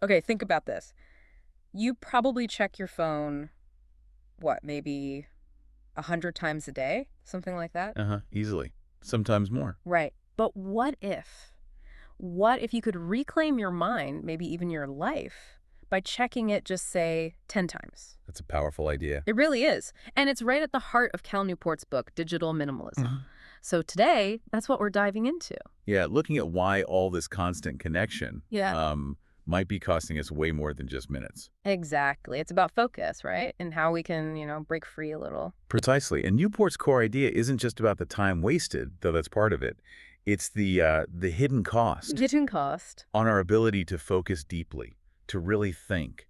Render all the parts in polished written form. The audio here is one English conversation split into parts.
Okay, think about this. You probably check your phone, what, maybe 100 times a day? Something like that? Uh-huh, easily. Sometimes more. Right. But what if? What if you could reclaim your mind, maybe even your life, by checking it just, say, 10 times? That's a powerful idea. It really is. And it's right at the heart of Cal Newport's book, Digital Minimalism. Mhm. So today, that's what we're diving into. Yeah, looking at why all this constant connection Yeah. might be costing us way more than just minutes. Exactly. It's about focus, right? And how we can, break free a little. Precisely. And Newport's core idea isn't just about the time wasted, though that's part of it. It's the hidden cost Hidden cost. on our ability to focus deeply, to really think,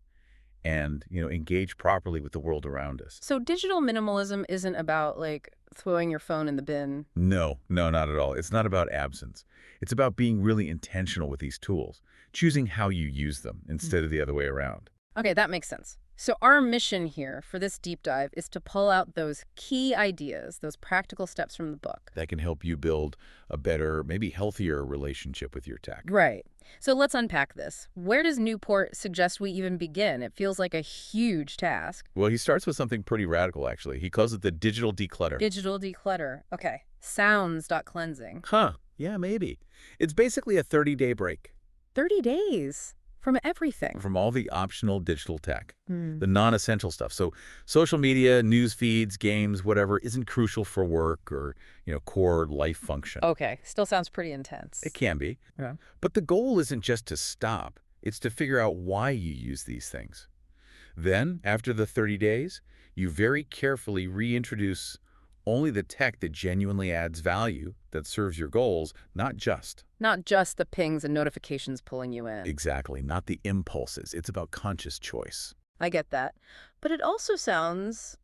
and engage properly with the world around us. So digital minimalism isn't about, like, throwing your phone in the bin. No, no, not at all. It's not about absence. It's about being really intentional with these tools, choosing how you use them instead of the other way around. Okay, that makes sense. So our mission here for this deep dive is to pull out those key ideas, those practical steps from the book. That can help you build a better, maybe healthier relationship with your tech. Right. So let's unpack this. Where does Newport suggest we even begin? It feels like a huge task. Well, he starts with something pretty radical, actually. He calls it the digital declutter. Digital declutter. Okay. Sounds.cleansing. Huh. Yeah, maybe. It's basically a 30-day break 30 days from everything. from all the optional digital tech, Hmm. the non-essential stuff. So social media, news feeds, games, whatever, isn't crucial for work or, core life function. Okay. Still sounds pretty intense. It can be. Yeah. But the goal isn't just to stop. It's to figure out why you use these things. Then, after the 30 days, you very carefully reintroduce only the tech that genuinely adds value, that serves your goals, not just. Not just the pings and notifications pulling you in. Exactly, not the impulses. It's about conscious choice. I get that. But it also sounds,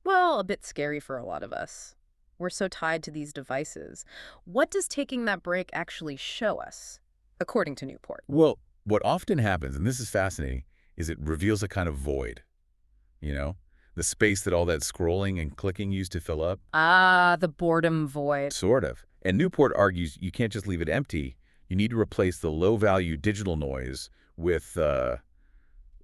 well, a bit scary for a lot of us. We're so tied to these devices. What does taking that break actually show us, according to Newport? Well, what often happens, and this is fascinating, is it reveals a kind of void. You know, the space that all that scrolling and clicking used to fill up. Ah, the boredom void. Sort of. And Newport argues you can't just leave it empty. You need to replace the low-value digital noise with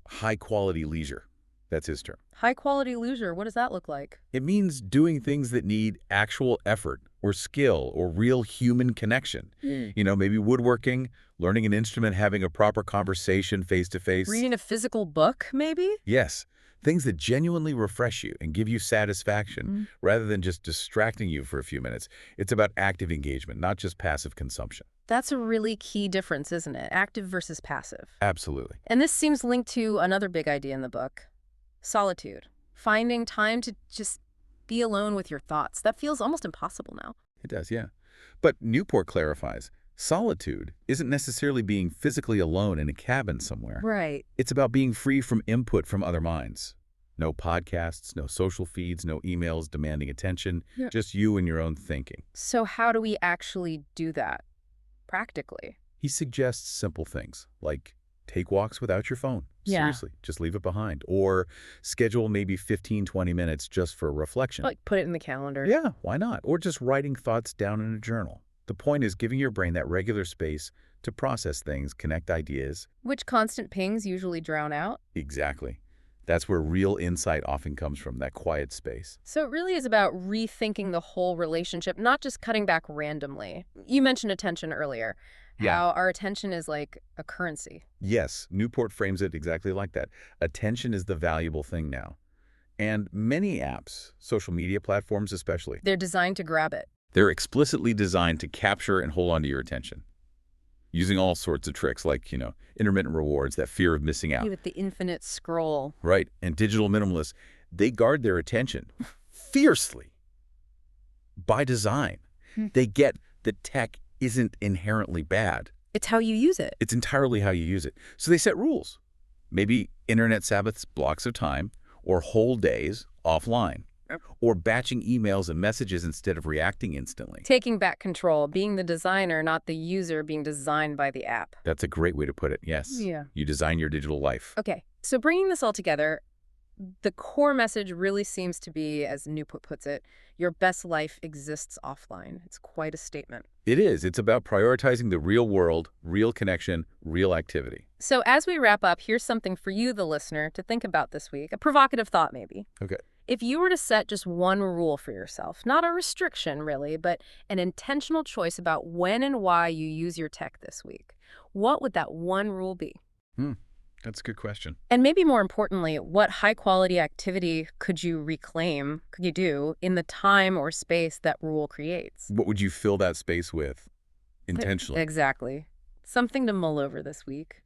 high-quality leisure. That's his term. High quality leisure, what does that look like? It means doing things that need actual effort or skill or real human connection. Maybe woodworking, learning an instrument, having a proper conversation face-to-face. Reading a physical book, maybe? Yes, things that genuinely refresh you and give you satisfaction rather than just distracting you for a few minutes. It's about active engagement, not just passive consumption. That's a really key difference, isn't it? Active versus passive. Absolutely. And this seems linked to another big idea in the book, solitude. Finding time to just be alone with your thoughts. That feels almost impossible now. It does, yeah. But Newport clarifies, solitude isn't necessarily being physically alone in a cabin somewhere. Right. It's about being free from input from other minds. No podcasts, no social feeds, no emails demanding attention, Yeah. just you and your own thinking. So how do we actually do that practically? He suggests simple things like take walks without your phone. Yeah. Seriously, just leave it behind. Or schedule maybe 15, 20 minutes just for reflection. Like put it in the calendar. Yeah, why not? Or just writing thoughts down in a journal. The point is giving your brain that regular space to process things, connect ideas. Which constant pings usually drown out. Exactly. That's where real insight often comes from, that quiet space. So it really is about rethinking the whole relationship, not just cutting back randomly. You mentioned attention earlier. Yeah. How our attention is like a currency. Yes, Newport frames it exactly like that. Attention is the valuable thing now. And many apps, social media platforms especially, They're designed to grab it. they're explicitly designed to capture and hold on to your attention. Using all sorts of tricks like, intermittent rewards, that fear of missing out. With the infinite scroll. Right. And digital minimalists, they guard their attention fiercely by design. They get that tech isn't inherently bad. It's how you use it. It's entirely how you use it. So they set rules. Maybe internet Sabbaths, blocks of time, or whole days offline. Yep. Or batching emails and messages instead of reacting instantly. Taking back control, being the designer, not the user being designed by the app. That's a great way to put it, yes. Yeah. You design your digital life. Okay, so bringing this all together, The core message really seems to be, as Newput puts it, your best life exists offline. It's quite a statement. It is. It's about prioritizing the real world, real connection, real activity. So as we wrap up, here's something for you, the listener, to think about this week. A provocative thought, maybe. Okay. If you were to set just one rule for yourself, not a restriction really, but an intentional choice about when and why you use your tech this week, what would that one rule be? Hmm. That's a good question. And maybe more importantly, what high-quality activity could you reclaim, could you do, in the time or space that rule creates? What would you fill that space with intentionally? Exactly. Something to mull over this week.